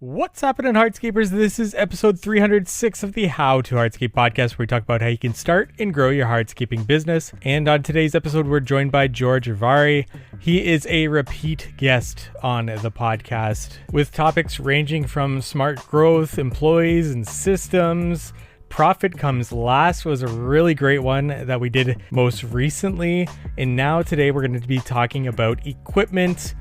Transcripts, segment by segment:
What's happening, Hardscapers? This is episode 306 of the How to Hardscape podcast, where we talk about how you can start and grow your hardscaping business. And on today's episode, we're joined by George Urvari. He is a repeat guest on the podcast with topics ranging from smart growth, employees, and systems. Profit Comes Last was a really great one that we did most recently. And now today we're going to be talking about equipment,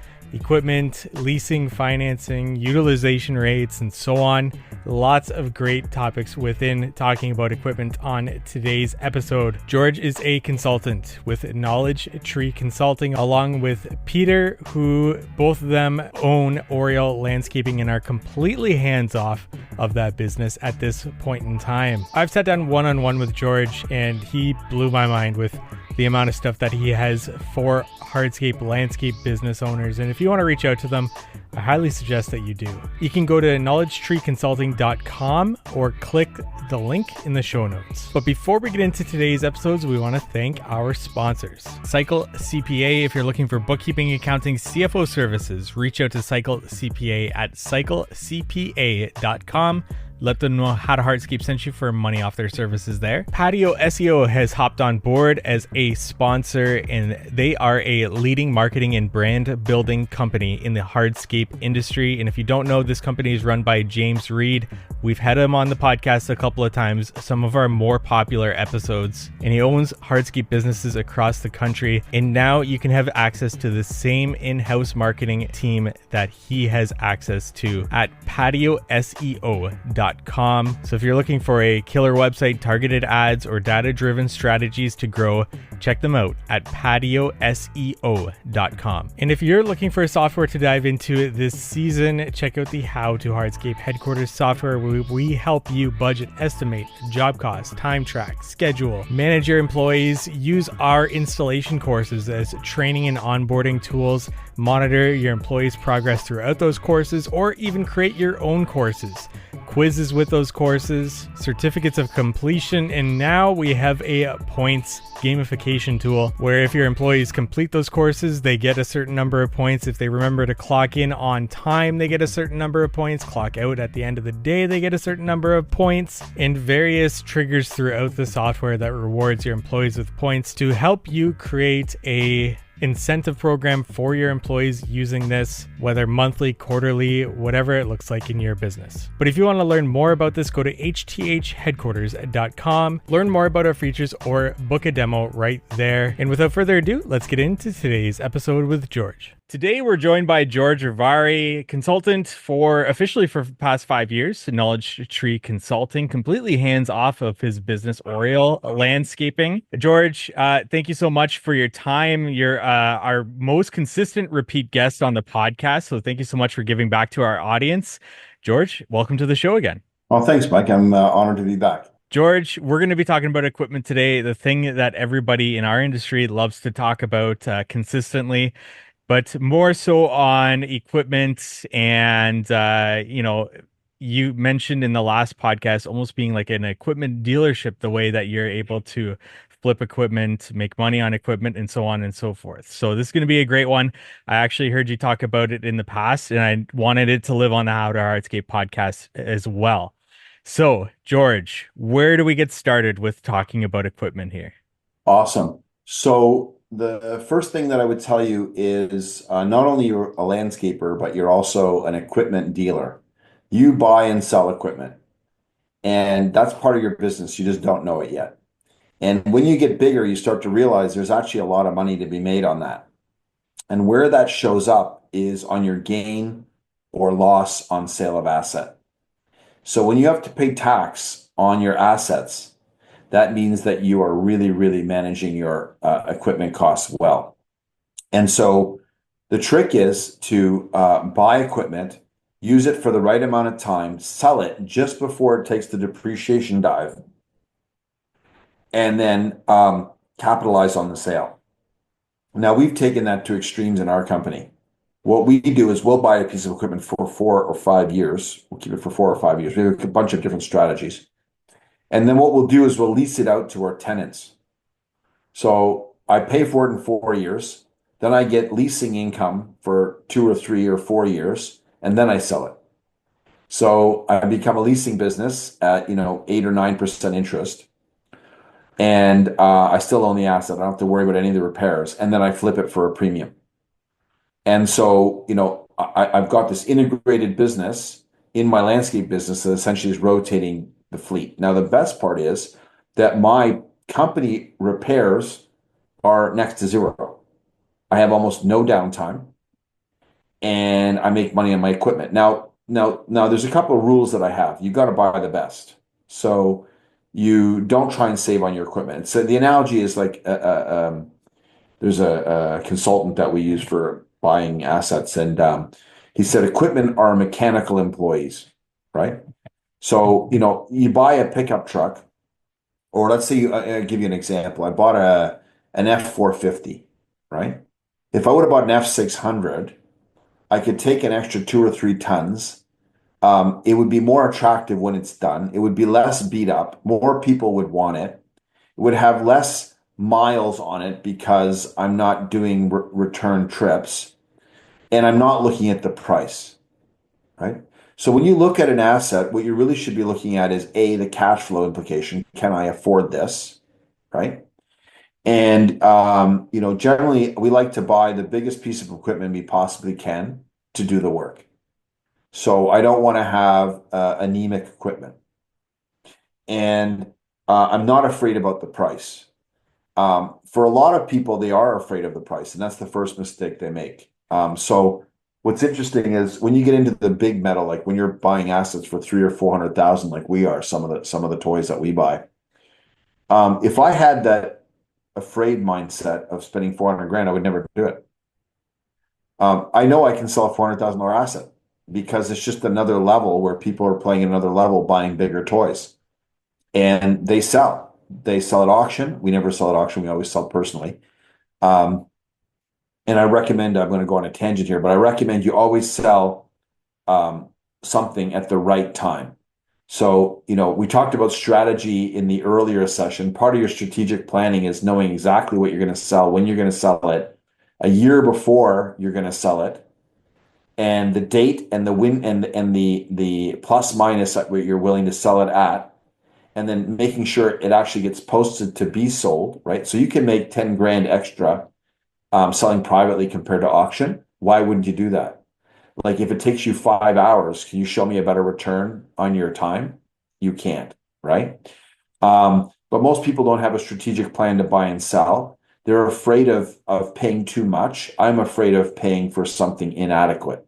leasing, financing, utilization rates, and so on. Lots of great topics within talking about equipment on today's episode. George is a consultant with Knowledge Tree Consulting, along with Peter, who both of them own Oriole Landscaping and are completely hands-off of that business at this point in time. I've sat down one-on-one with George, and he blew my mind with the amount of stuff that he has for hardscape landscape business owners. And if you want to reach out to them, I highly suggest that you do. You can go to knowledgetreeconsulting.com or click the link in the show notes. But before we get into today's episodes, we want to thank our sponsors. Cycle CPA. If you're looking for bookkeeping, accounting, CFO services, reach out to Cycle CPA at cyclecpa.com. Let them know How to Hardscape sent you for money off their services there. Patio SEO has hopped on board as a sponsor, and they are a leading marketing and brand building company in the hardscape industry. And if you don't know, this company is run by James Reed. We've had him on the podcast a couple of times, some of our more popular episodes, and he owns hardscape businesses across the country. And now you can have access to the same in-house marketing team that he has access to at patioseo.com. So if you're looking for a killer website, targeted ads, or data-driven strategies to grow, check them out at patioseo.com. And if you're looking for software to dive into this season, check out the How to Hardscape headquarters software, where we help you budget, estimate, job costs, time track, schedule, manage your employees, use our installation courses as training and onboarding tools, monitor your employees' progress throughout those courses, or even create your own courses, quizzes with those courses, certificates of completion, and now we have a points gamification tool where if your employees complete those courses, they get a certain number of points. If they remember to clock in on time, they get a certain number of points. Clock out at the end of the day, they get a certain number of points, and various triggers throughout the software that rewards your employees with points to help you create a incentive program for your employees using this, whether monthly, quarterly, whatever it looks like in your business. But if you want to learn more about this, go to hthheadquarters.com, learn more about our features, or book a demo right there. And without further ado, let's get into today's episode with George. Today, we're joined by George Urvari, consultant officially for the past 5 years, Knowledge Tree Consulting, completely hands off of his business, Oriole Landscaping. George, thank you so much for your time. You're our most consistent repeat guest on the podcast, so thank you so much for giving back to our audience. George, welcome to the show again. Well, thanks, Mike. I'm honored to be back. George, we're going to be talking about equipment today, the thing that everybody in our industry loves to talk about consistently, but more so on equipment. And, you mentioned in the last podcast almost being like an equipment dealership, the way that you're able to flip equipment, make money on equipment, and so on and so forth. So this is going to be a great one. I actually heard you talk about it in the past, and I wanted it to live on the How to Hardscape podcast as well. So, George, where do we get started with talking about equipment here? Awesome. So the first thing that I would tell you is not only you're a landscaper, but you're also an equipment dealer. You buy and sell equipment, and that's part of your business. You just don't know it yet. And when you get bigger, you start to realize there's actually a lot of money to be made on that. And where that shows up is on your gain or loss on sale of asset. So when you have to pay tax on your assets, that means that you are really, really managing your equipment costs well. And so the trick is to buy equipment, use it for the right amount of time, sell it just before it takes the depreciation dive, and then capitalize on the sale. Now, we've taken that to extremes in our company. What we do is we'll buy a piece of equipment for 4 or 5 years. We'll keep it for 4 or 5 years. We have a bunch of different strategies. And then what we'll do is we'll lease it out to our tenants. So I pay for it in 4 years. Then I get leasing income for 2 or 3 or 4 years, and then I sell it. So I become a leasing business at, 8 or 9% interest. And I still own the asset. I don't have to worry about any of the repairs. And then I flip it for a premium. And so, I've got this integrated business in my landscape business that essentially is rotating the fleet. Now, the best part is that my company repairs are next to zero. I have almost no downtime and I make money on my equipment. Now, there's a couple of rules that I have. You got to buy the best. So you don't try and save on your equipment. So the analogy is like there's a consultant that we use for buying assets, and he said equipment are mechanical employees, right? So you buy a pickup truck, or let's say I'll give you an example. I bought an F450, right? If I would have bought an F600, I could take an extra 2 or 3 tons. It would be more attractive when it's done. It would be less beat up. More people would want it. It would have less miles on it because I'm not doing return trips and I'm not looking at the price, right? So when you look at an asset, what you really should be looking at is A, the cash flow implication. Can I afford this, right? And generally we like to buy the biggest piece of equipment we possibly can to do the work. So I don't want to have anemic equipment. And I'm not afraid about the price. For a lot of people, they are afraid of the price, and that's the first mistake they make. So what's interesting is when you get into the big metal, like when you're buying assets for 300,000 or 400,000, like we are, some of the toys that we buy. If I had that afraid mindset of spending 400 grand, I would never do it. I know I can sell a $400,000 asset because it's just another level where people are playing another level, buying bigger toys, and they sell. They sell at auction. We never sell at auction. We always sell personally. Um, and I recommend, I'm going to go on a tangent here, but I recommend you always sell something at the right time. So, we talked about strategy in the earlier session. Part of your strategic planning is knowing exactly what you're going to sell, when you're going to sell it, a year before you're going to sell it, and the date and the win and the plus minus at what you're willing to sell it at, and then making sure it actually gets posted to be sold, right? So you can make 10 grand extra selling privately compared to auction. Why wouldn't you do that? Like if it takes you 5 hours, can you show me a better return on your time? You can't, right? But most people don't have a strategic plan to buy and sell. They're afraid of paying too much. I'm afraid of paying for something inadequate.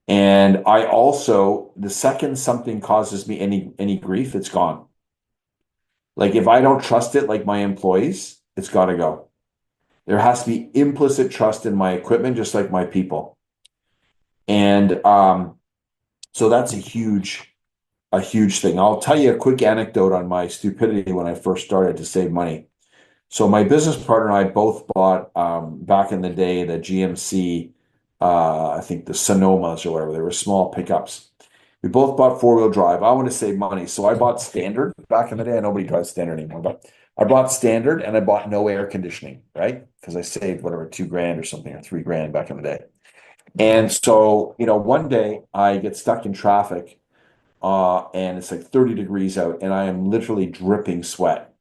And I also, the second something causes me any grief, it's gone. Like if I don't trust it, like my employees, it's got to go. There has to be implicit trust in my equipment, just like my people. And so that's a huge thing. I'll tell you a quick anecdote on my stupidity when I first started to save money. So my business partner and I both bought back in the day the GMC, I think the Sonomas or whatever. They were small pickups. We both bought four-wheel drive. I want to save money, so I bought Standard back in the day. Nobody drives Standard anymore, but I bought Standard and I bought no air conditioning, right? Because I saved whatever 2 grand or something or 3 grand back in the day. And so, one day I get stuck in traffic, and it's like 30 degrees out, and I am literally dripping sweat.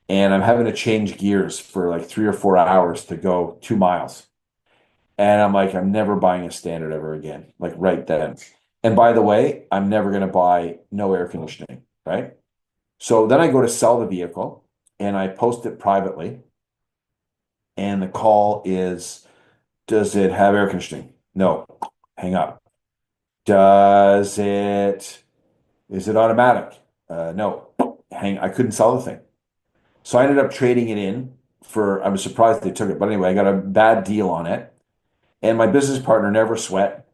And I'm having to change gears for like 3 or 4 hours to go 2 miles. And I'm like, I'm never buying a Standard ever again, like right then. And by the way, I'm never going to buy no air conditioning, right? So then I go to sell the vehicle and I post it privately. And the call is, does it have air conditioning? No. Hang up. Is it automatic? No. I couldn't sell the thing. So I ended up trading it in I was surprised they took it. But anyway, I got a bad deal on it. And my business partner never sweat,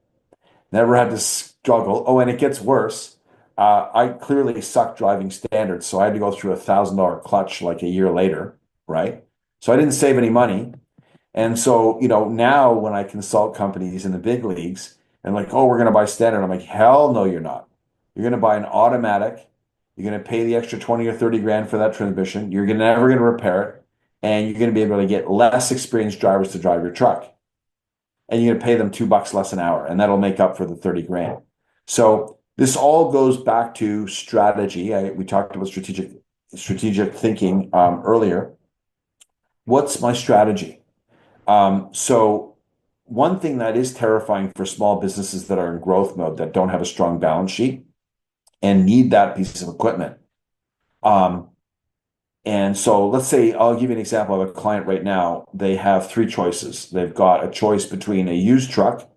never had to struggle. Oh, and it gets worse. I clearly suck driving Standards, so I had to go through $1,000 clutch like a year later, right? So I didn't save any money. And so, now when I consult companies in the big leagues and like, oh, we're going to buy Standard, I'm like, hell no, you're not. You're going to buy an automatic. You're going to pay the extra 20 or 30 grand for that transmission. Never going to repair it. And you're going to be able to get less experienced drivers to drive your truck. And you're going to pay them $2 less an hour, and that'll make up for the 30 grand. So this all goes back to strategy. We talked about strategic thinking earlier. What's my strategy? So one thing that is terrifying for small businesses that are in growth mode that don't have a strong balance sheet and need that piece of equipment. And so let's say I'll give you an example of a client right now. They have three choices. They've got a choice between a used truck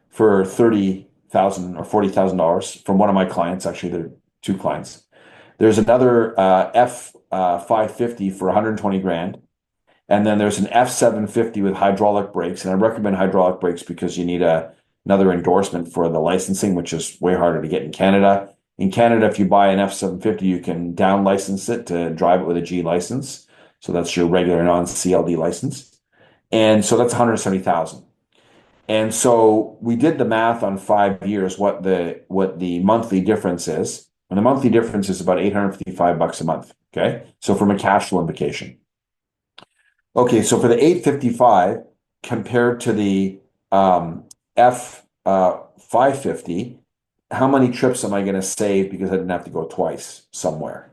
for $30,000 or $40,000 from one of my clients. Actually, there are two clients. There's another F 550 for 120 grand. And then there's an F750 with hydraulic brakes. And I recommend hydraulic brakes because you need another endorsement for the licensing, which is way harder to get in Canada. In Canada, if you buy an F750, you can down license it to drive it with a G license. So that's your regular non-CLD license. And so that's 170,000. And so we did the math on 5 years, what the monthly difference is. And the monthly difference is about $855 a month. Okay. So from a cash flow implication. Okay, so for the 855 compared to the F 550, how many trips am I going to save because I didn't have to go twice somewhere?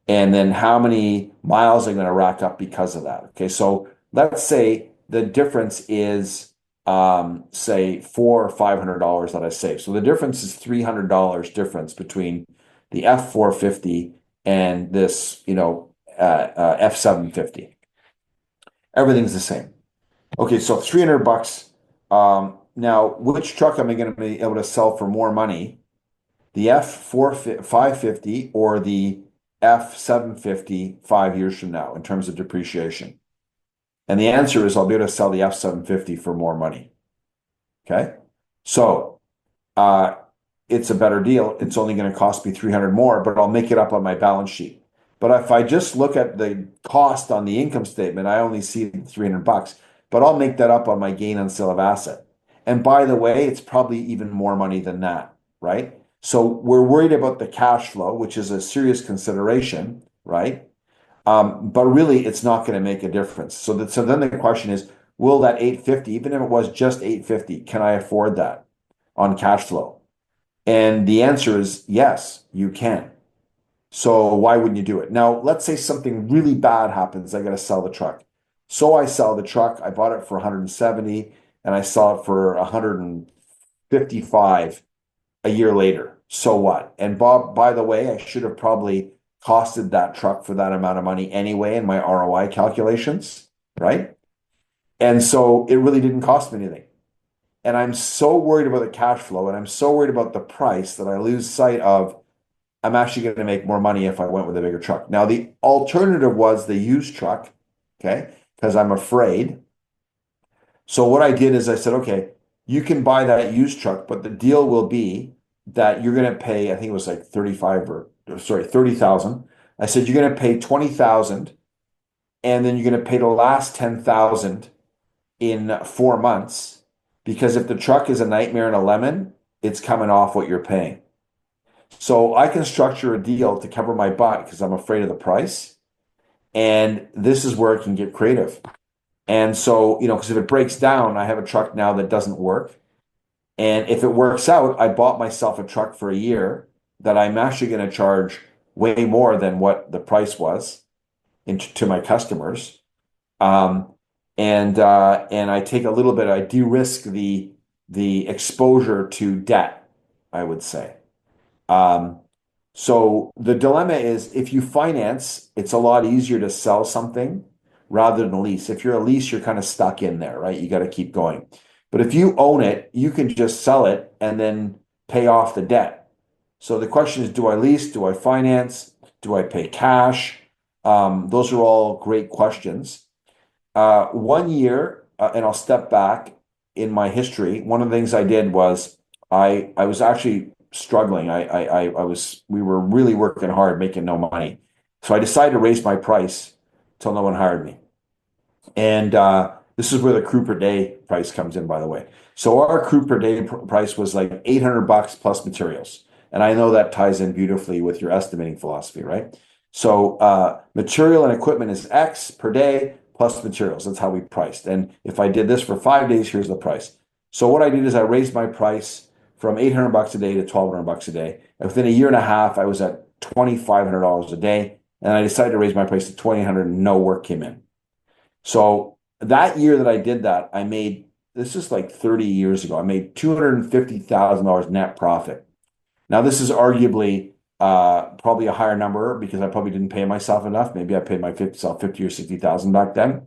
And then how many miles am I going to rack up because of that? Okay, so let's say the difference is say $400 or $500 that I save. So the difference is $300 difference between the F450 and this, F750. Everything's the same. Okay, so $300. Now, which truck am I going to be able to sell for more money? The F550 or the F750 5 years from now in terms of depreciation? And the answer is I'll be able to sell the F750 for more money. Okay, so it's a better deal. It's only going to cost me $300 more, but I'll make it up on my balance sheet. But if I just look at the cost on the income statement, I only see $300, but I'll make that up on my gain on sale of asset. And by the way, it's probably even more money than that, right? So we're worried about the cash flow, which is a serious consideration, right? But really, it's not going to make a difference. So then the question is, will that 850, even if it was just 850, can I afford that on cash flow? And the answer is yes, you can. So why wouldn't you do it? Now, let's say something really bad happens. I got to sell the truck. So I sell the truck. I bought it for 170 and I sell it for 155 a year later. So what? And Bob, by the way, I should have probably costed that truck for that amount of money anyway in my ROI calculations, right? And so it really didn't cost me anything. And I'm so worried about the cash flow and I'm so worried about the price that I lose sight of I'm actually going to make more money if I went with a bigger truck. Now, the alternative was the used truck, okay, because I'm afraid. So what I did is I said, okay, you can buy that used truck, but the deal will be that you're going to pay, I think it was like 30,000. I said, you're going to pay 20,000 and then you're going to pay the last 10,000 in 4 months because if the truck is a nightmare and a lemon, it's coming off what you're paying. So I can structure a deal to cover my butt because I'm afraid of the price. And this is where it can get creative. And so, because if it breaks down, I have a truck now that doesn't work. And if it works out, I bought myself a truck for a year that I'm actually going to charge way more than what the price was to my customers. And I take a little bit, I de-risk the exposure to debt, I would say. So the dilemma is if you finance, it's a lot easier to sell something rather than lease. If you're a lease, you're kind of stuck in there, right? You got to keep going. But if you own it, you can just sell it and then pay off the debt. So the question is, do I lease? Do I finance? Do I pay cash? Those are all great questions. 1 year, and I'll step back in my history. One of the things I did was I was actually struggling. We were really working hard, making no money. So I decided to raise my price till no one hired me. And this is where the crew per day price comes in, by the way. So our crew per day price was like $800 plus materials. And I know that ties in beautifully with your estimating philosophy, right? So material and equipment is X per day plus materials. That's how we priced. And if I did this for 5 days, here's the price. So what I did is I raised my price from 800 bucks a day to 1,200 bucks a day. And within a year and a half, I was at $2,500 a day, and I decided to raise my price to 2,800 and no work came in. So that year that I did that, I made, this is like 30 years ago, I made $250,000 net profit. Now, this is arguably probably a higher number because I probably didn't pay myself enough. Maybe I paid myself 50 or 60,000 back then.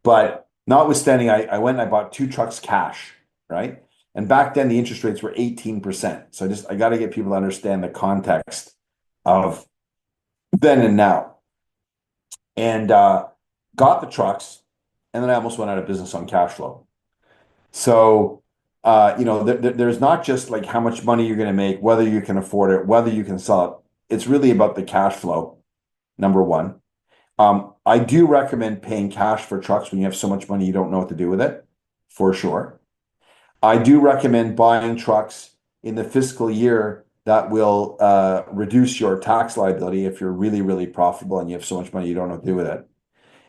But notwithstanding, I went and I bought 2 trucks cash, right? And back then the interest rates were 18%. So I got to get people to understand the context of then and now. And got the trucks, and then I almost went out of business on cash flow. So there's not just like how much money you're going to make, whether you can afford it, whether you can sell it. It's really about the cash flow, number one. I do recommend paying cash for trucks when you have so much money you don't know what to do with it, for sure. I do recommend buying trucks in the fiscal year that will reduce your tax liability if you're really, really profitable and you have so much money you don't know what to do with it.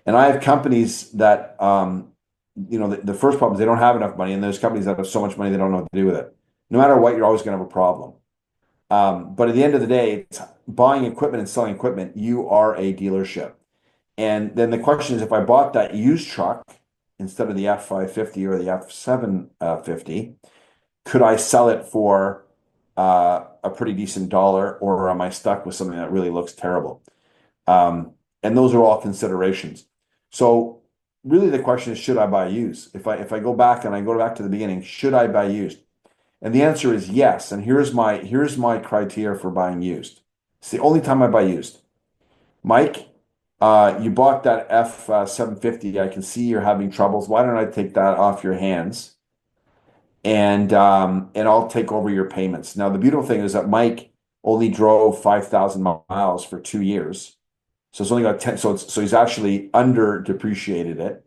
And I have companies that, the first problem is they don't have enough money, and there's companies that have so much money they don't know what to do with it. No matter what, you're always going to have a problem. But at the end of the day, it's buying equipment and selling equipment, you are a dealership. And then the question is, if I bought that used truck instead of the F550 or the F750, could I sell it for a pretty decent dollar, or am I stuck with something that really looks terrible? And those are all considerations. So really the question is, should I buy used? If I go back and I go back to the beginning, should I buy used? And the answer is yes. And here's my criteria for buying used. It's the only time I buy used. Mike, you bought that F750. I can see you're having troubles. Why don't I take that off your hands, and I'll take over your payments. Now, the beautiful thing is that Mike only drove 5,000 miles for 2 years. So it's only got 10. So he's actually under depreciated it.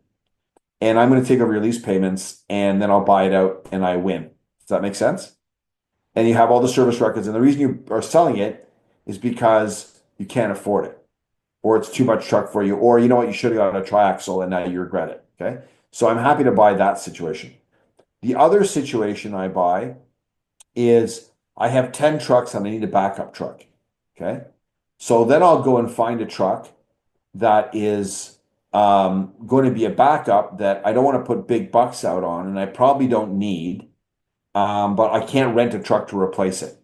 And I'm going to take over your lease payments, and then I'll buy it out and I win. Does that make sense? And you have all the service records. And the reason you are selling it is because you can't afford it, or it's too much truck for you, or you know what, you should have got a triaxle and now you regret it. Okay. So I'm happy to buy that situation. The other situation I buy is I have 10 trucks and I need a backup truck. Okay. So then I'll go and find a truck that is going to be a backup that I don't want to put big bucks out on, and I probably don't need, but I can't rent a truck to replace it.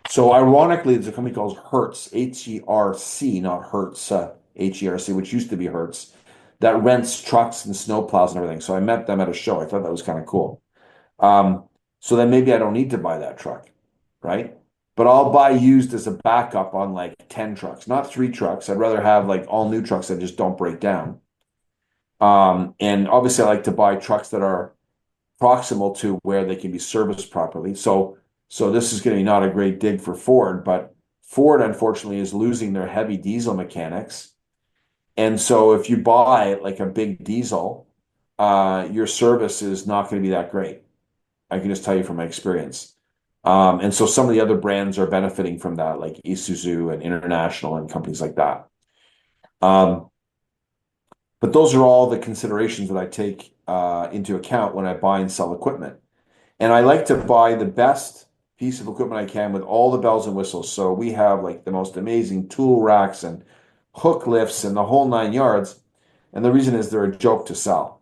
So ironically, there's a company called Hertz, Herc, not Hertz, Herc, which used to be Hertz, that rents trucks and snowplows and everything. So I met them at a show. I thought that was kind of cool. So then maybe I don't need to buy that truck, right? But I'll buy used as a backup on like 10 trucks, not 3 trucks. I'd rather have like all new trucks that just don't break down. And obviously I like to buy trucks that are proximal to where they can be serviced properly. So this is going to be not a great dig for Ford, but Ford, unfortunately, is losing their heavy diesel mechanics. And so if you buy like a big diesel, your service is not going to be that great. I can just tell you from my experience. And so some of the other brands are benefiting from that, like Isuzu and International and companies like that. But those are all the considerations that I take into account when I buy and sell equipment. And I like to buy the best piece of equipment I can with all the bells and whistles. So we have like the most amazing tool racks and hook lifts and the whole 9 yards. And the reason is they're a joke to sell.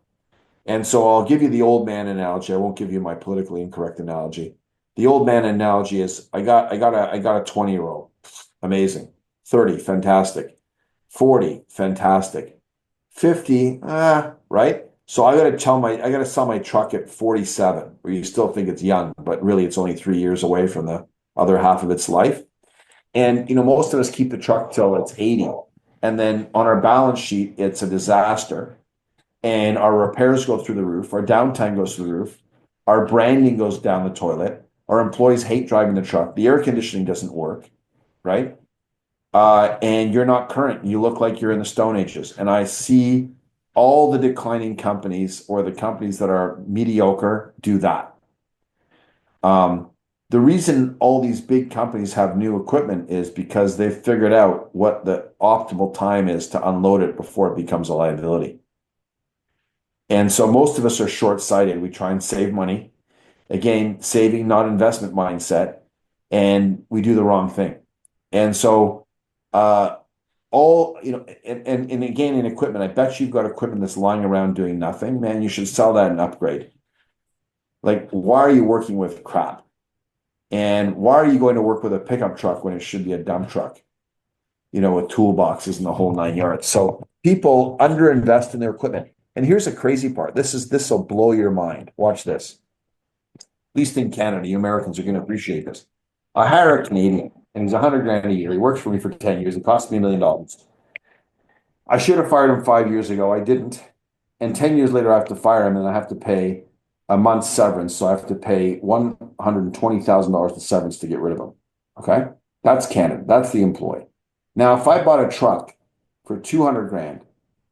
And so I'll give you the old man analogy. I won't give you my politically incorrect analogy. The old man analogy is I got a 20-year-old, amazing. 30, fantastic. 40, fantastic. 50, right? So I got to sell my truck at 47, where you still think it's young, but really it's only 3 years away from the other half of its life. And most of us keep the truck till it's 80, and then on our balance sheet it's a disaster, and our repairs go through the roof, our downtime goes through the roof, our branding goes down the toilet, our employees hate driving the truck, the air conditioning doesn't work, right? And you're not current. You look like you're in the Stone Ages. And I see all the declining companies, or the companies that are mediocre, do that. The reason all these big companies have new equipment is because they've figured out what the optimal time is to unload it before it becomes a liability. And so most of us are short-sighted. We try and save money. Again, saving, not investment mindset, and we do the wrong thing. And so, uh, and again, in equipment, I bet you've got equipment that's lying around doing nothing. Man, you should sell that and upgrade. Like, why are you working with crap? And why are you going to work with a pickup truck when it should be a dump truck? With toolboxes and the whole 9 yards. So people underinvest in their equipment. And here's the crazy part. This will blow your mind. Watch this. At least in Canada, you Americans are going to appreciate this. I hire a Canadian, and he's 100 grand a year. He works for me for 10 years. It cost me $1 million. I should have fired him 5 years ago. I didn't. And 10 years later, I have to fire him and I have to pay a month's severance. So I have to pay $120,000 in severance to get rid of him. Okay. That's Canada. That's the employee. Now, if I bought a truck for 200 grand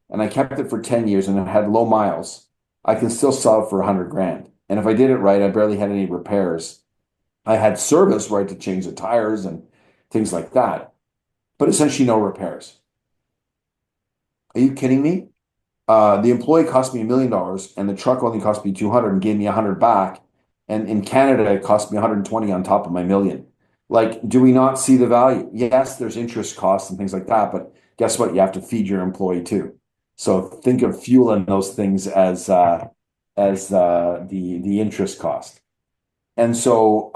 and I kept it for 10 years and it had low miles, I can still sell it for 100 grand. And if I did it right, I barely had any repairs. I had service where I had to change the tires and things like that, but essentially no repairs. Are you kidding me? The employee cost me $1 million and the truck only cost me 200 and gave me 100 back. And in Canada, it cost me 120 on top of my million. Like, do we not see the value? Yes, there's interest costs and things like that, but guess what? You have to feed your employee too. So think of fuel and those things as the interest cost. And so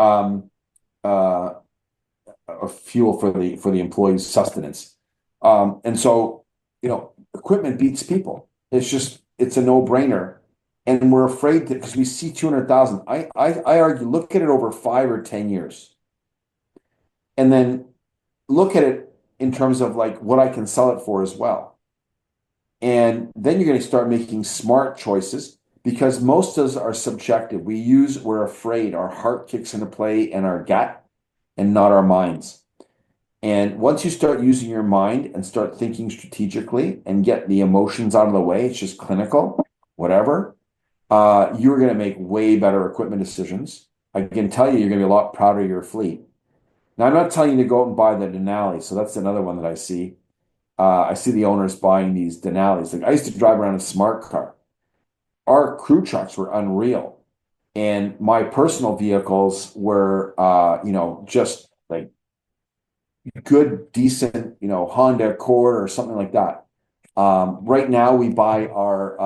uh, fuel for the employee's sustenance. And so equipment beats people. It's a no-brainer. And we're afraid that because we see 200,000. I argue, look at it over 5 or 10 years. And then look at it in terms of like what I can sell it for as well. And then you're going to start making smart choices because most of us are subjective. We're afraid. Our heart kicks into play and our gut and not our minds. And once you start using your mind and start thinking strategically and get the emotions out of the way, it's just clinical, whatever, you're going to make way better equipment decisions. I can tell you're going to be a lot prouder of your fleet. Now, I'm not telling you to go out and buy the Denali. So that's another one that I see. I see the owners buying these Denalis. Like I used to drive around a smart car. Our crew trucks were unreal. And my personal vehicles were, just like good, decent, Honda Accord or something like that. Right now, we buy our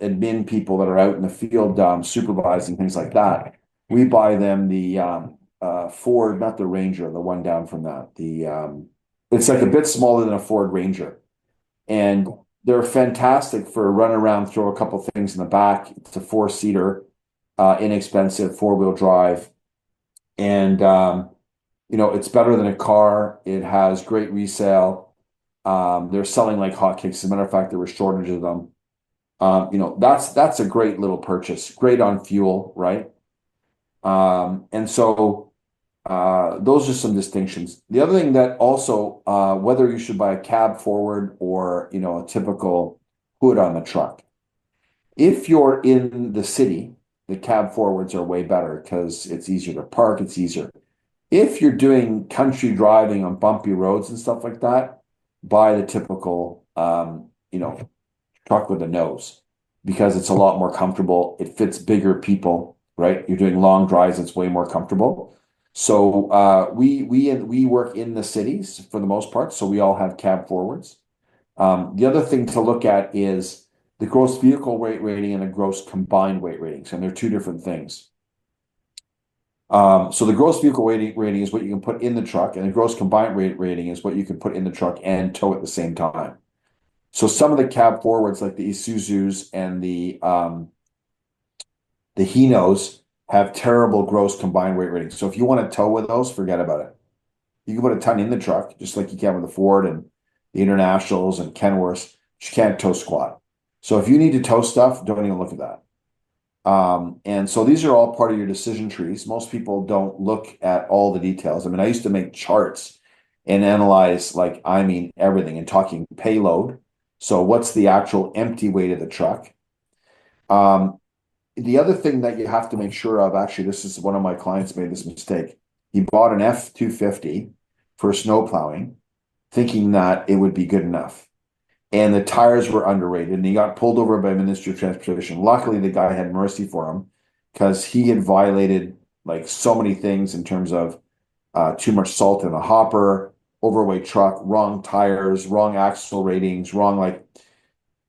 admin people that are out in the field supervising things like that. We buy them the Ford, not the Ranger, the one down from that. It's like a bit smaller than a Ford Ranger, and they're fantastic for a run around, throw a couple things in the back. It's a 4-seater, inexpensive 4-wheel drive, and it's better than a car. It has great resale. They're selling like hotcakes. As a matter of fact, there were shortages of them. That's a great little purchase. Great on fuel, right? And so those are some distinctions. The other thing that also, whether you should buy a cab forward or a typical hood on the truck. If you're in the city, the cab forwards are way better because it's easier to park. It's easier. If you're doing country driving on bumpy roads and stuff like that, buy the typical, truck with a nose because it's a lot more comfortable. It fits bigger people, right? You're doing long drives, it's way more comfortable. So we work in the cities for the most part, so we all have cab forwards. The other thing to look at is the gross vehicle weight rating and the gross combined weight ratings, and they're two different things. So the gross vehicle rating is what you can put in the truck, and the gross combined weight rating is what you can put in the truck and tow at the same time. So some of the cab forwards, like the Isuzus and the Hinos, have terrible gross combined weight ratings. So if you want to tow with those, forget about it. You can put a ton in the truck, just like you can with the Ford and the Internationals and Kenworths. You can't tow squat. So if you need to tow stuff, don't even look at that. And so these are all part of your decision trees. Most people don't look at all the details. I mean, I used to make charts and analyze, everything and talking payload. So what's the actual empty weight of the truck? The other thing that you have to make sure of, actually, this is one of my clients made this mistake. He bought an F-250 for snow plowing, thinking that it would be good enough. and the tires were underrated, and he got pulled over by Ministry of Transportation. Luckily, the guy had mercy for him because he had violated like so many things in terms of too much salt in the hopper, overweight truck, wrong tires, wrong axle ratings, wrong like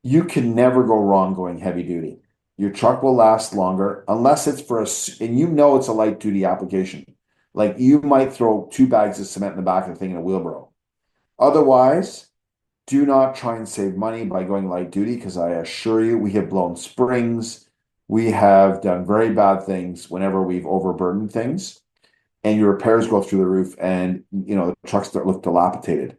you can never go wrong going heavy duty. Your truck will last longer unless it's for and you know it's a light duty application. Like you might throw 2 bags of cement in the back of the thing in a wheelbarrow. Otherwise, do not try and save money by going light duty because I assure you, we have blown springs. We have done very bad things whenever we've overburdened things, and your repairs go through the roof, and the trucks start look dilapidated.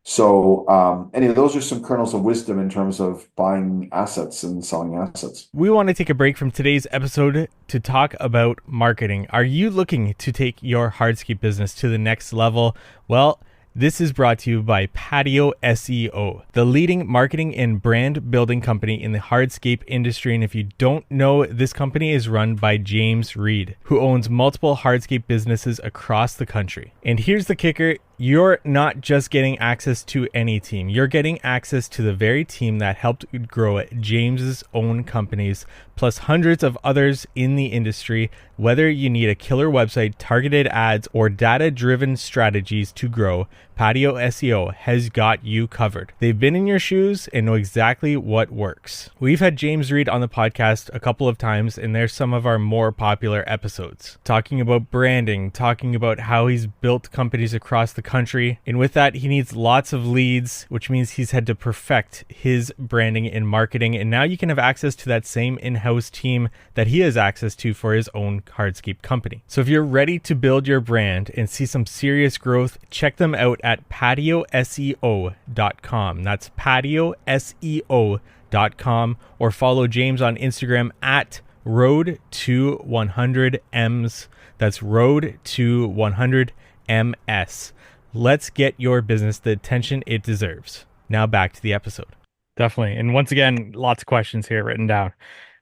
So, anyway, those are some kernels of wisdom in terms of buying assets and selling assets. We want to take a break from today's episode to talk about marketing. Are you looking to take your hardscape business to the next level? Well, this is brought to you by Patio SEO, the leading marketing and brand building company in the hardscape industry. And if you don't know, this company is run by James Reed, who owns multiple hardscape businesses across the country. And here's the kicker. You're not just getting access to any team. You're getting access to the very team that helped grow James's own companies, plus hundreds of others in the industry. Whether you need a killer website, targeted ads, or data-driven strategies to grow, Patio SEO has got you covered. They've been in your shoes and know exactly what works. We've had James Reed on the podcast a couple of times, and they're some of our more popular episodes, talking about branding, talking about how he's built companies across the country. And with that, he needs lots of leads, which means he's had to perfect his branding and marketing. And now you can have access to that same in-house team that he has access to for his own hardscape company. So if you're ready to build your brand and see some serious growth, check them out at patioseo.com. That's patioseo.com, or follow James on Instagram at road to 100ms. That's road to 100ms. Let's get your business the attention it deserves. Now back to the episode. Definitely. And once again, lots of questions here written down.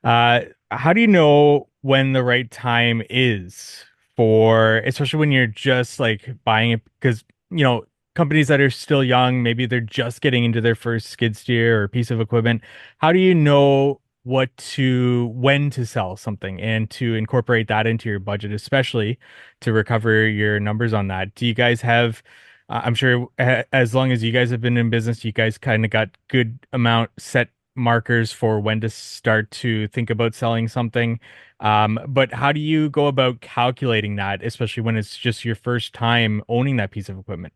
How do you know when the right time is for, especially when you're just like buying it? Because, companies that are still young, maybe they're just getting into their first skid steer or piece of equipment. How do you know when to sell something and to incorporate that into your budget, especially to recover your numbers on that? Do you guys have, I'm sure as long as you guys have been in business, you guys kind of got good amount set markers for when to start to think about selling something. But how do you go about calculating that, especially when it's just your first time owning that piece of equipment?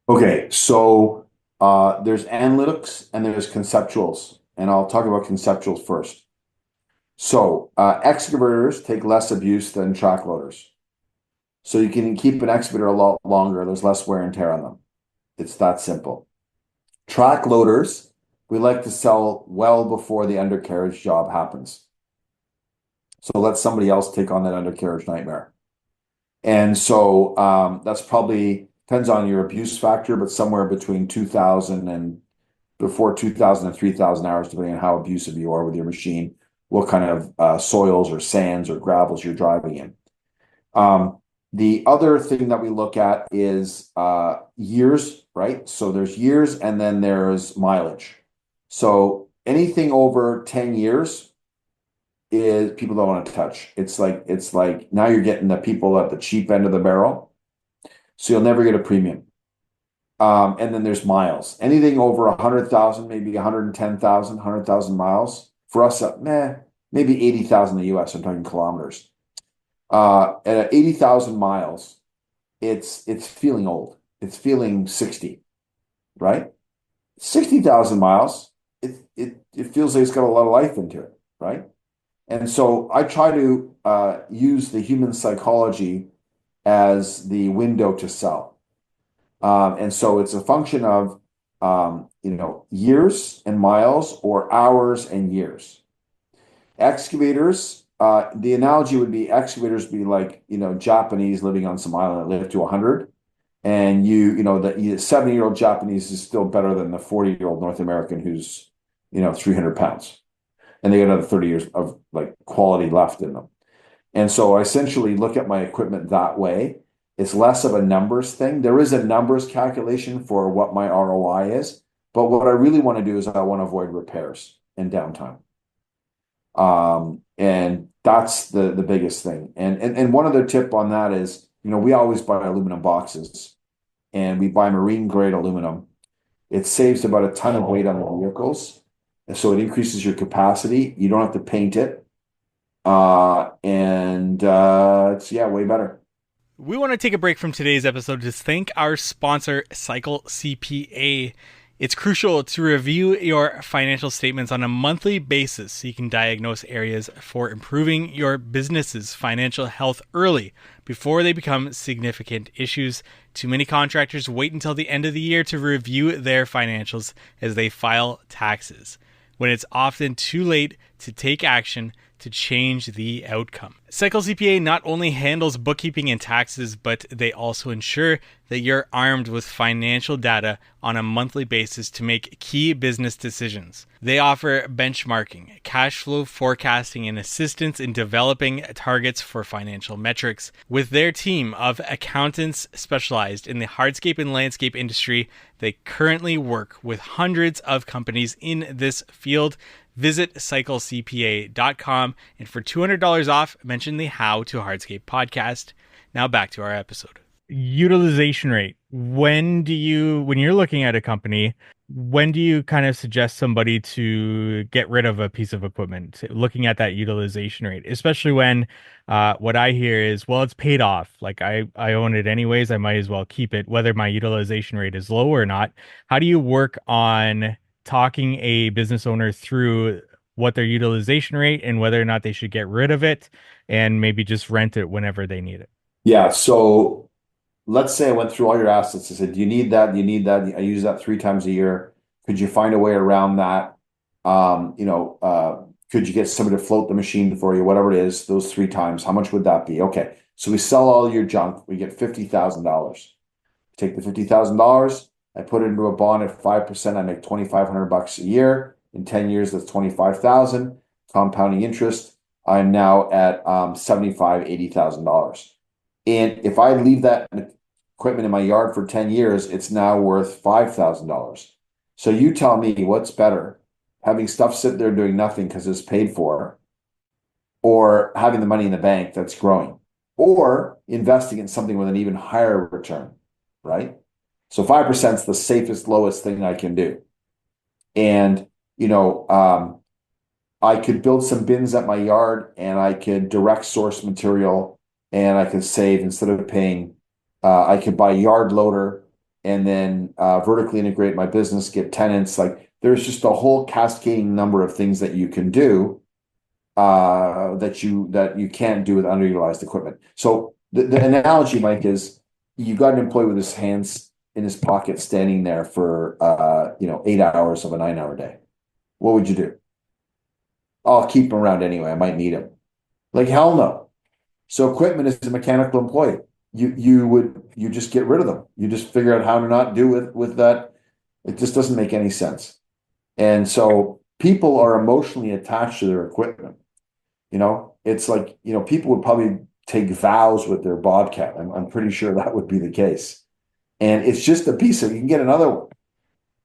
Okay, so there's analytics and there's conceptuals, and I'll talk about conceptuals first. So excavators take less abuse than track loaders. So you can keep an excavator a lot longer. There's less wear and tear on them. It's that simple. Track loaders, we like to sell well before the undercarriage job happens. So let somebody else take on that undercarriage nightmare. And so that's probably depends on your abuse factor, but somewhere between 2,000 and before 2,000 and 3,000 hours, depending on how abusive you are with your machine, what kind of soils or sands or gravels you're driving in. The other thing that we look at is years, right? So there's years and then there's mileage. So anything over 10 years is people don't want to touch. It's like now you're getting the people at the cheap end of the barrel. So you'll never get a premium. And then there's miles. Anything over 100,000, maybe 110,000, 100,000 miles. For us, maybe 80,000 in the US, I'm talking kilometers. At 80,000 miles, it's feeling old. It's feeling 60, right? 60,000 miles, it feels like it's got a lot of life into it, right? And so I try to use the human psychology as the window to sell. And so it's a function of years and miles or hours and years. Excavators, the analogy would be excavators be like, Japanese living on some island that live to 100. And the 70-year-old Japanese is still better than the 40-year-old North American who's, 300 pounds. And they got another 30 years of like quality left in them. And so I essentially look at my equipment that way. It's less of a numbers thing. There is a numbers calculation for what my ROI is, But what I really want to do is I want to avoid repairs and downtime. And that's the biggest thing. And one other tip on that is, we always buy aluminum boxes and we buy marine grade aluminum. It saves about a ton of weight on the vehicles. And so it increases your capacity. You don't have to paint it. And it's, yeah, way better. We want to take a break from today's episode to thank our sponsor, Cycle CPA. It's crucial to review your financial statements on a monthly basis so you can diagnose areas for improving your business's financial health early before they become significant issues. Too many contractors wait until the end of the year to review their financials as they file taxes, when it's often too late to take action to change the outcome. Cycle CPA not only handles bookkeeping and taxes, but they also ensure that you're armed with financial data on a monthly basis to make key business decisions. They offer benchmarking, cash flow forecasting, and assistance in developing targets for financial metrics. With their team of accountants specialized in the hardscape and landscape industry, they currently work with hundreds of companies in this field. Visit cyclecpa.com, and for $200 off, mention the How to Hardscape podcast. Now back to our episode. Utilization rate. When you're looking at a company, when do you kind of suggest somebody to get rid of a piece of equipment, looking at that utilization rate, especially when what I hear is, well, it's paid off. Like I own it anyways. I might as well keep it, whether my utilization rate is low or not. How do you work on talking a business owner through what their utilization rate and whether or not they should get rid of it and maybe just rent it whenever they need it? Yeah. So let's say I went through all your assets. I said, do you need that? Do you need that? I use that 3 times a year. Could you find a way around that? Could you get somebody to float the machine for you, whatever it is, those 3 times? How much would that be? Okay. So we sell all your junk. We get $50,000. Take the $50,000. I put it into a bond at 5%. I make $2,500 a year. In 10 years, that's 25,000. Compounding interest. I'm now at $75,000, $80,000. And if I leave that equipment in my yard for 10 years, it's now worth $5,000. So you tell me what's better, having stuff sit there doing nothing because it's paid for, or having the money in the bank that's growing, or investing in something with an even higher return, right? So 5% is the safest, lowest thing I can do. And, I could build some bins at my yard and I could direct source material and I could save instead of paying. I could buy a yard loader and then vertically integrate my business, get tenants. Like there's just a whole cascading number of things that you can do that you can't do with underutilized equipment. So the analogy, Mike, is you got an employee with his hands in his pocket standing there for 8 hours of a 9-hour day. What would you do? I'll keep him around anyway. I might need him. Like hell no. So equipment is a mechanical employee. You just get rid of them. You just figure out how to not do with that. It just doesn't make any sense. And so people are emotionally attached to their equipment. It's like, people would probably take vows with their Bobcat. I'm pretty sure that would be the case. And it's just a piece of, you can get another one.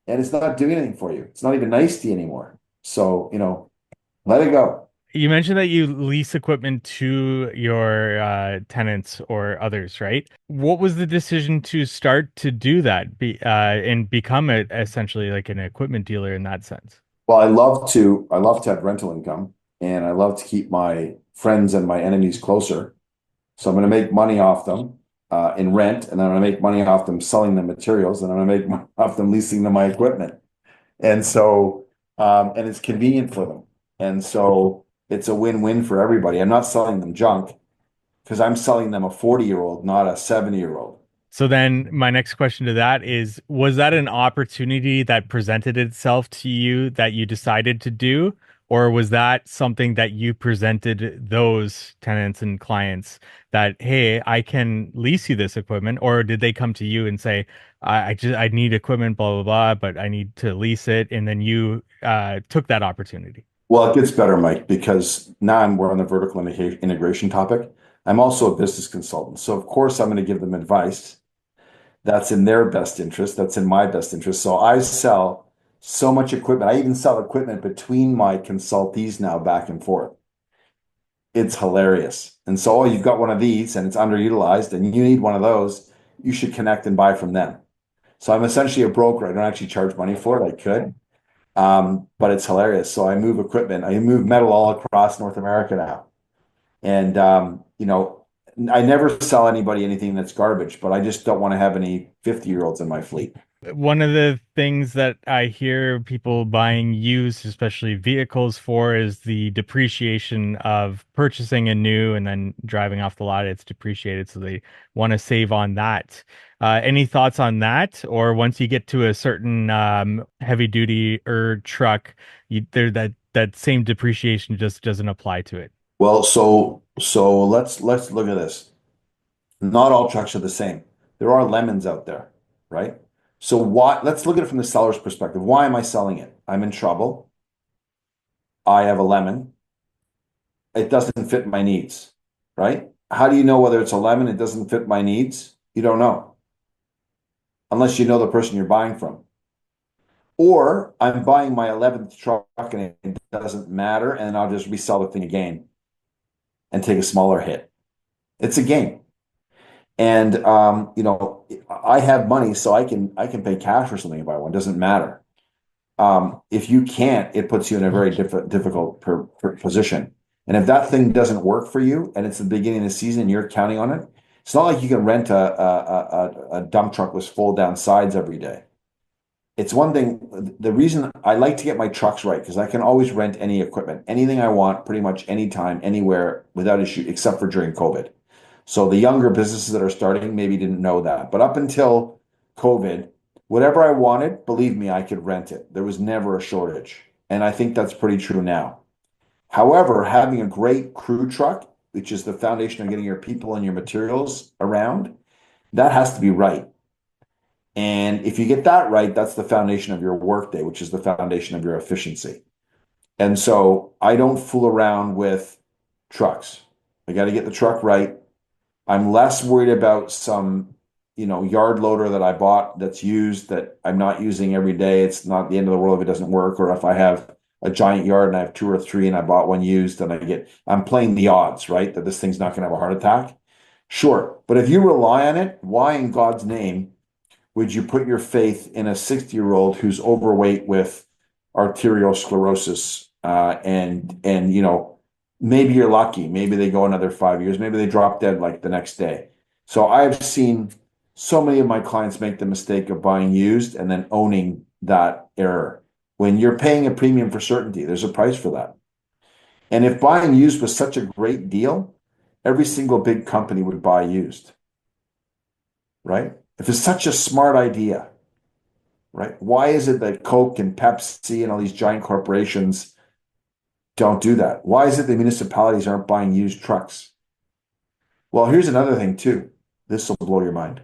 And it's not doing anything for you. It's not even nice to you anymore. So, let it go. You mentioned that you lease equipment to your tenants or others, right? What was the decision to start to do that and become essentially like an equipment dealer in that sense? Well, I love to have rental income, and I love to keep my friends and my enemies closer. So I'm going to make money off them in rent, and then I'm going to make money off them selling them materials, and I'm going to make money off them leasing them my equipment. And so, and it's convenient for them. And so it's a win-win for everybody. I'm not selling them junk because I'm selling them a 40-year-old, not a 70-year-old. So then my next question to that is, was that an opportunity that presented itself to you that you decided to do? Or was that something that you presented those tenants and clients that, hey, I can lease you this equipment? Or did they come to you and say, I need equipment, blah, blah, blah, but I need to lease it. And then you took that opportunity? Well, it gets better, Mike, because now we're on the vertical integration topic. I'm also a business consultant. So of course I'm going to give them advice that's in their best interest, that's in my best interest. So I sell So much equipment. I even sell equipment between my consultees now back and forth. It's hilarious. And so, oh, you've got one of these and it's underutilized and you need one of those, you should connect and buy from them. So I'm essentially a broker. I don't actually charge money for it. I could, but it's hilarious. So I move equipment. I move metal all across North America now. And I never sell anybody anything that's garbage, but I just don't want to have any 50-year-olds in my fleet. One of the things that I hear people buying used, especially vehicles for, is the depreciation of purchasing a new and then driving off the lot. It's depreciated, so they want to save on that. Any thoughts on that? Or once you get to a certain heavy duty or truck, there that same depreciation just doesn't apply to it. Well, so let's look at this. Not all trucks are the same. There are lemons out there, right? So why, let's look at it from the seller's perspective. Why am I selling it? I'm in trouble. I have a lemon. It doesn't fit my needs, right? How do you know whether it's a lemon, it doesn't fit my needs? You don't know unless you know the person you're buying from. Or I'm buying my 11th truck and it doesn't matter, and I'll just resell the thing again and take a smaller hit. It's a game. And I have money, so I can pay cash for something if I want. It doesn't matter. If you can't, it puts you in a very difficult position. And if that thing doesn't work for you, and it's the beginning of the season, and you're counting on it, it's not like you can rent a dump truck with fold down sides every day. It's one thing. The reason I like to get my trucks right because I can always rent any equipment, anything I want, pretty much anytime, anywhere without issue, except for during COVID. So the younger businesses that are starting maybe didn't know that. But up until COVID, whatever I wanted, believe me, I could rent it. There was never a shortage. And I think that's pretty true now. However, having a great crew truck, which is the foundation of getting your people and your materials around, that has to be right. And if you get that right, that's the foundation of your workday, which is the foundation of your efficiency. And so I don't fool around with trucks. I got to get the truck right. I'm less worried about some, yard loader that I bought that's used that I'm not using every day. It's not the end of the world if it doesn't work, or if I have a giant yard and I have two or three and I bought one used and I'm playing the odds, right? That this thing's not going to have a heart attack. Sure. But if you rely on it, why in God's name would you put your faith in a 60-year-old who's overweight with arterial sclerosis, and maybe you're lucky, maybe they go another 5 years, maybe they drop dead like the next day. So I've seen so many of my clients make the mistake of buying used and then owning that error. When you're paying a premium for certainty, there's a price for that. And if buying used was such a great deal, every single big company would buy used, right? If it's such a smart idea, right? Why is it that Coke and Pepsi and all these giant corporations don't do that? Why is it the municipalities aren't buying used trucks? Well, here's another thing too. This will blow your mind.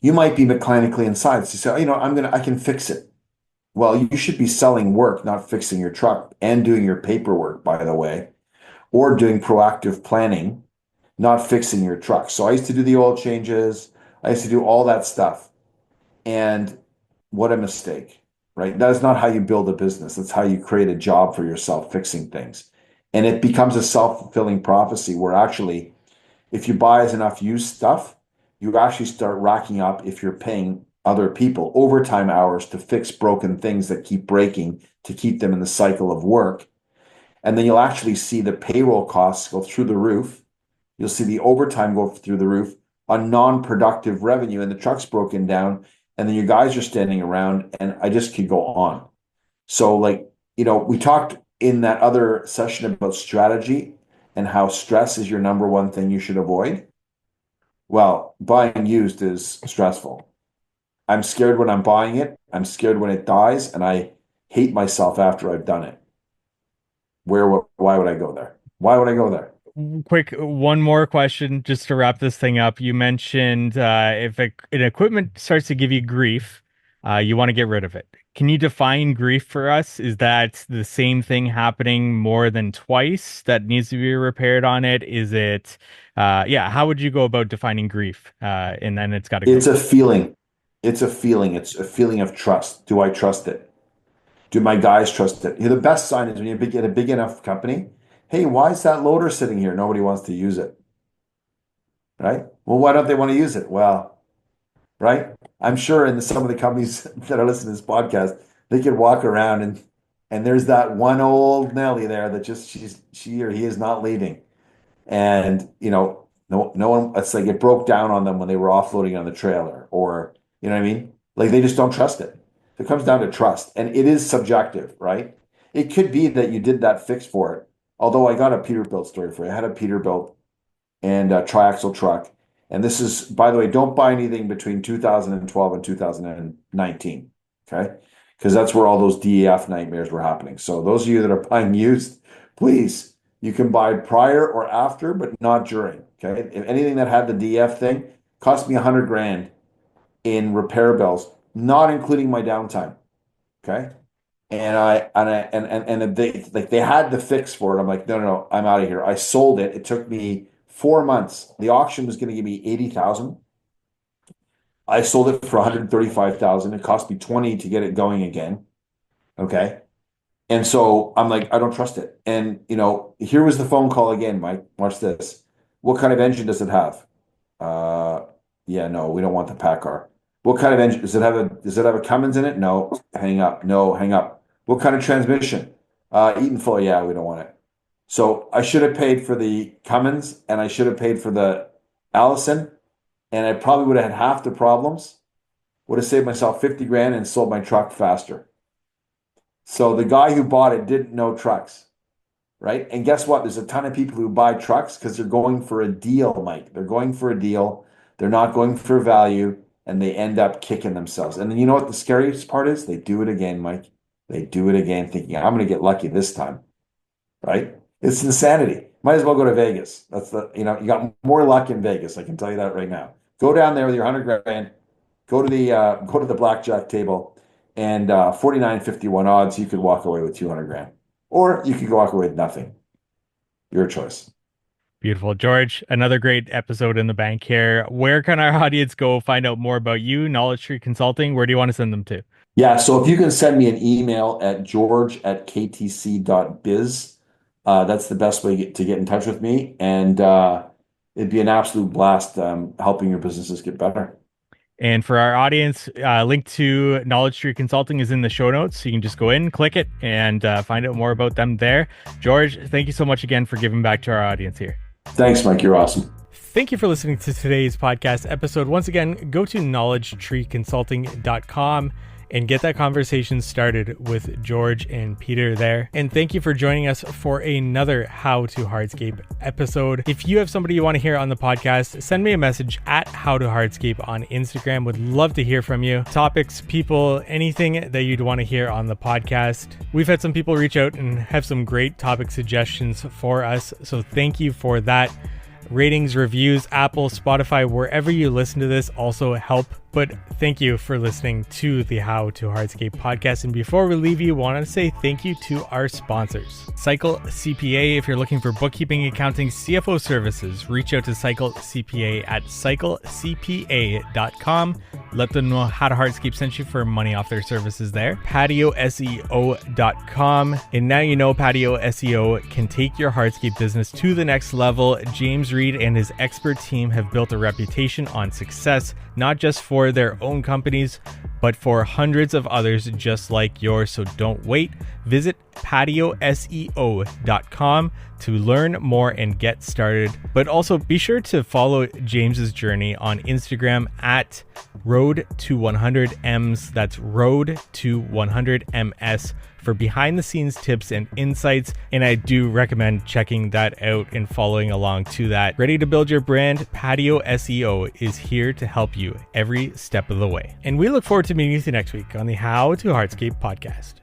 You might be mechanically inside. So you say, oh, I can fix it. Well, you should be selling work, not fixing your truck, and doing your paperwork, by the way, or doing proactive planning, not fixing your truck. So I used to do the oil changes. I used to do all that stuff. And what a mistake, right? That is not how you build a business. That's how you create a job for yourself, fixing things. And it becomes a self-fulfilling prophecy where actually, if you buy enough used stuff, you actually start racking up, if you're paying other people overtime hours to fix broken things that keep breaking, to keep them in the cycle of work. And then you'll actually see the payroll costs go through the roof. You'll see the overtime go through the roof on non-productive revenue, and the truck's broken down, and then your guys are standing around, and I just could go on. So we talked in that other session about strategy and how stress is your number one thing you should avoid. Well, buying used is stressful. I'm scared when I'm buying it. I'm scared when it dies, and I hate myself after I've done it. Why would I go there? Why would I go there? Quick, one more question just to wrap this thing up. You mentioned if an equipment starts to give you grief, you want to get rid of it. Can you define grief for us? Is that the same thing happening more than twice that needs to be repaired on it? Is it, yeah, how would you go about defining grief? And then it's got to go. It's a feeling. It's a feeling. It's a feeling of trust. Do I trust it? Do my guys trust it? The best sign is when you get a big enough company. Hey, why is that loader sitting here? Nobody wants to use it, right? Well, why don't they want to use it? Well, right? I'm sure in some of the companies that are listening to this podcast, they could walk around and there's that one old Nelly there that just she or he is not leaving. And no one, it's like it broke down on them when they were offloading on the trailer, or you know what I mean? Like they just don't trust it. It comes down to trust, and it is subjective, right? It could be that you did that fix for it. Although I got a Peterbilt story for you. I had a Peterbilt and a triaxle truck. And this is, by the way, don't buy anything between 2012 and 2019. Okay. Because that's where all those DEF nightmares were happening. So those of you that are buying used, please, you can buy prior or after, but not during. Okay. If anything that had the DEF thing cost me 100 grand in repair bills, not including my downtime. Okay. And they had the fix for it. I'm like, no, I'm out of here. I sold it. It took me 4 months. The auction was going to give me 80,000. I sold it for 135,000. It cost me 20 to get it going again. Okay. And so I'm like, I don't trust it. And here was the phone call again, Mike. Watch this. What kind of engine does it have? Yeah, no, we don't want the PACCAR. What kind of engine does it have a Cummins in it? No, hang up. No, hang up. What kind of transmission? Eaton full. Yeah, we don't want it. So I should have paid for the Cummins and I should have paid for the Allison, and I probably would have had half the problems. Would have saved myself 50 grand and sold my truck faster. So the guy who bought it didn't know trucks, right? And guess what? There's a ton of people who buy trucks because they're going for a deal, Mike. They're going for a deal. They're not going for value, and they end up kicking themselves. And then you know what the scariest part is? They do it again, Mike. They do it again thinking, I'm going to get lucky this time, right? It's insanity. Might as well go to Vegas. You got more luck in Vegas. I can tell you that right now. Go down there with your 100 grand, go to the blackjack table, and 49.51 odds, you could walk away with 200 grand. Or you could walk away with nothing. Your choice. Beautiful. George, another great episode in the bank here. Where can our audience go find out more about you, Knowledge Tree Consulting? Where do you want to send them to? Yeah, so if you can send me an email at george@ktc.biz, that's the best way to get in touch with me. And it'd be an absolute blast helping your businesses get better. And for our audience, link to Knowledge Tree Consulting is in the show notes. So you can just go in, click it, and find out more about them there. George, thank you so much again for giving back to our audience here. Thanks, Mike. You're awesome. Thank you for listening to today's podcast episode. Once again, go to knowledgetreeconsulting.com and get that conversation started with George and Peter there. And thank you for joining us for another How to Hardscape episode. If you have somebody you want to hear on the podcast, send me a message at How to Hardscape on Instagram. Would love to hear from you. Topics, people, anything that you'd want to hear on the podcast. We've had some people reach out and have some great topic suggestions for us. So thank you for that. Ratings, reviews, Apple, Spotify, wherever you listen to this also help. But thank you for listening to the How to Hardscape podcast. And before we leave you, want to say thank you to our sponsors. Cycle CPA, if you're looking for bookkeeping, accounting, CFO services, reach out to Cycle CPA at cyclecpa.com. Let them know How to Hardscape sent you for money off their services there. PatioSEO.com. And now you know Patio SEO can take your hardscape business to the next level. James Reed and his expert team have built a reputation on success, not just for their own companies, but for hundreds of others just like yours. So don't wait. Visit patioseo.com to learn more and get started. But also be sure to follow James's journey on Instagram at Road to 100Ms. That's Road to 100Ms for behind the scenes tips and insights. And I do recommend checking that out and following along to that. Ready to build your brand? Patio SEO is here to help you every step of the way. And we look forward to meeting you next week on the How to Hardscape podcast.